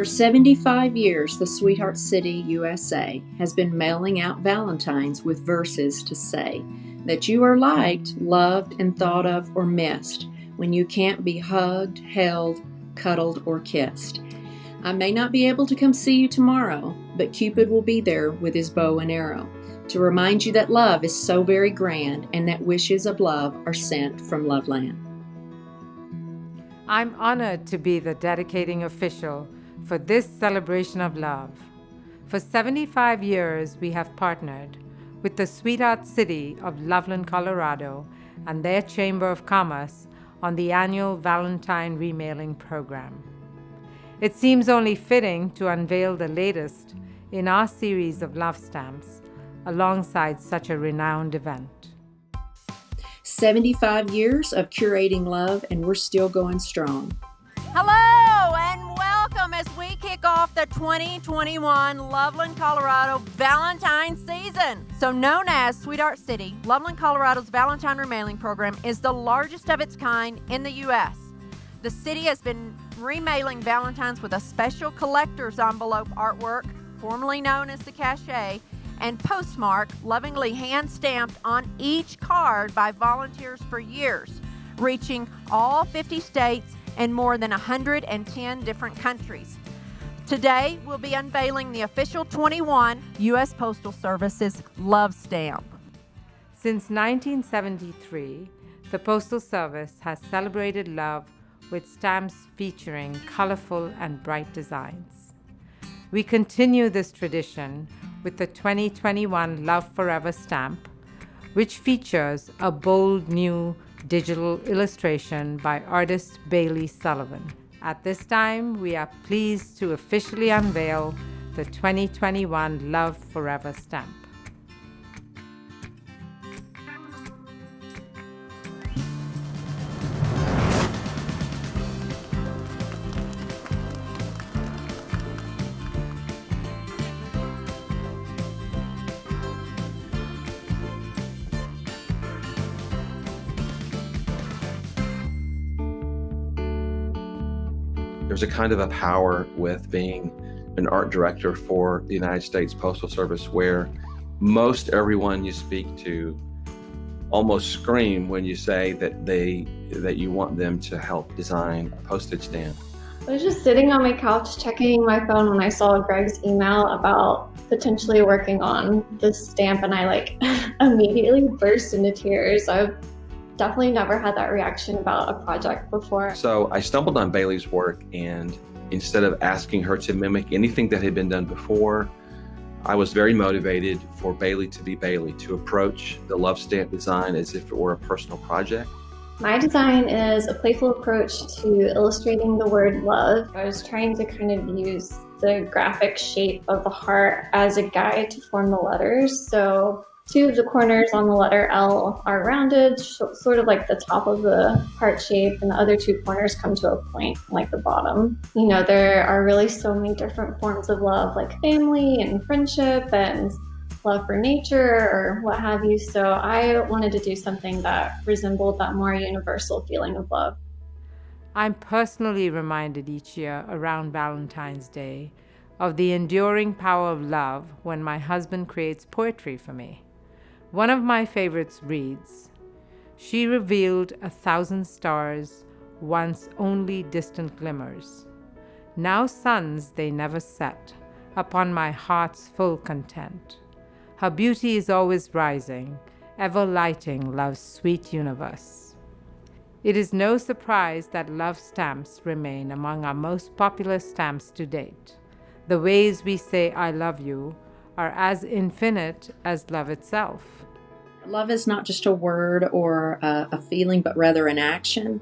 For 75 years, the Sweetheart City, USA has been mailing out Valentines with verses to say that you are liked, loved, and thought of or missed when you can't be hugged, held, cuddled, or kissed. I may not be able to come see you tomorrow, but Cupid will be there with his bow and arrow to remind you that love is so very grand and that wishes of love are sent from Loveland. I'm honored to be the dedicating official for this celebration of love. For 75 years, we have partnered with the Sweetheart City of Loveland, Colorado, and their Chamber of Commerce on the annual Valentine remailing program. It seems only fitting to unveil the latest in our series of love stamps alongside such a renowned event. 75 years of curating love, and we're still going strong. Hello and welcome as we kick off the 2021 Loveland, Colorado Valentine season. So known as Sweetheart City, Loveland, Colorado's Valentine remailing program is the largest of its kind in the U.S. The city has been remailing Valentines with a special collector's envelope artwork, formerly known as the cachet, and postmark lovingly hand-stamped on each card by volunteers for years, reaching all 50 states and more than 110 different countries. Today, we'll be unveiling the official 21 U.S. Postal Service's Love Stamp. Since 1973, the Postal Service has celebrated love with stamps featuring colorful and bright designs. We continue this tradition with the 2021 Love Forever stamp, which features a bold new digital illustration by artist Bailey Sullivan. At this time, we are pleased to officially unveil the 2021 Love Forever stamp. There's a kind of a power with being an art director for the United States Postal Service where most everyone you speak to almost scream when you say that you want them to help design a postage stamp. I was just sitting on my couch checking my phone when I saw Greg's email about potentially working on this stamp, and I immediately burst into tears. I've definitely never had that reaction about a project before. So I stumbled on Bailey's work, and instead of asking her to mimic anything that had been done before, I was very motivated for Bailey to be Bailey, to approach the love stamp design as if it were a personal project. My design is a playful approach to illustrating the word love. I was trying to kind of use the graphic shape of the heart as a guide to form the letters. So 2 of the corners on the letter L are rounded, sort of like the top of the heart shape, and the other 2 corners come to a point like the bottom. You know, there are really so many different forms of love, like family and friendship and love for nature or what have you. So I wanted to do something that resembled that more universal feeling of love. I'm personally reminded each year around Valentine's Day of the enduring power of love when my husband creates poetry for me. One of my favorites reads, "She revealed 1,000 stars, once only distant glimmers. Now suns they never set, upon my heart's full content. Her beauty is always rising, ever lighting love's sweet universe." It is no surprise that love stamps remain among our most popular stamps to date. The ways we say "I love you" are as infinite as love itself. Love is not just a word or a feeling, but rather an action.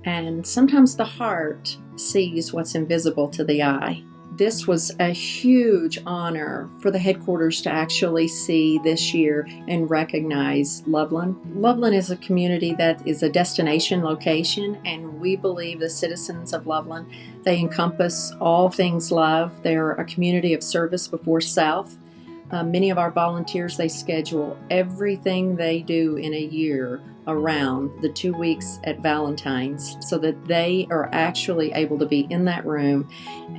And sometimes the heart sees what's invisible to the eye. This was a huge honor for the headquarters to actually see this year and recognize Loveland. Loveland is a community that is a destination location, and we believe the citizens of Loveland, they encompass all things love. They're a community of service before self. Many of our volunteers, they schedule everything they do in a year around the 2 weeks at Valentine's so that they are actually able to be in that room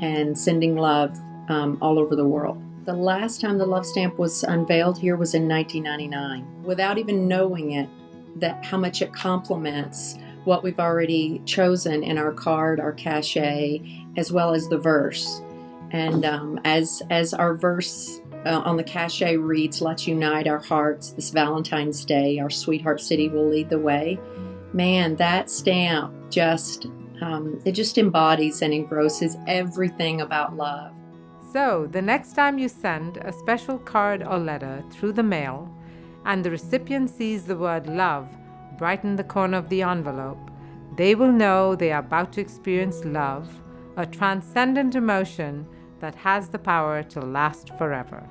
and sending love all over the world. The last time the love stamp was unveiled here was in 1999. Without even knowing it, that how much it complements what we've already chosen in our card, our cachet, as well as the verse. And as our verse on the cachet reads, "Let's unite our hearts this Valentine's Day. Our sweetheart city will lead the way." Man, that stamp just it just embodies and engrosses everything about love. So, the next time you send a special card or letter through the mail and the recipient sees the word love brighten the corner of the envelope, they will know they are about to experience love, a transcendent emotion that has the power to last forever.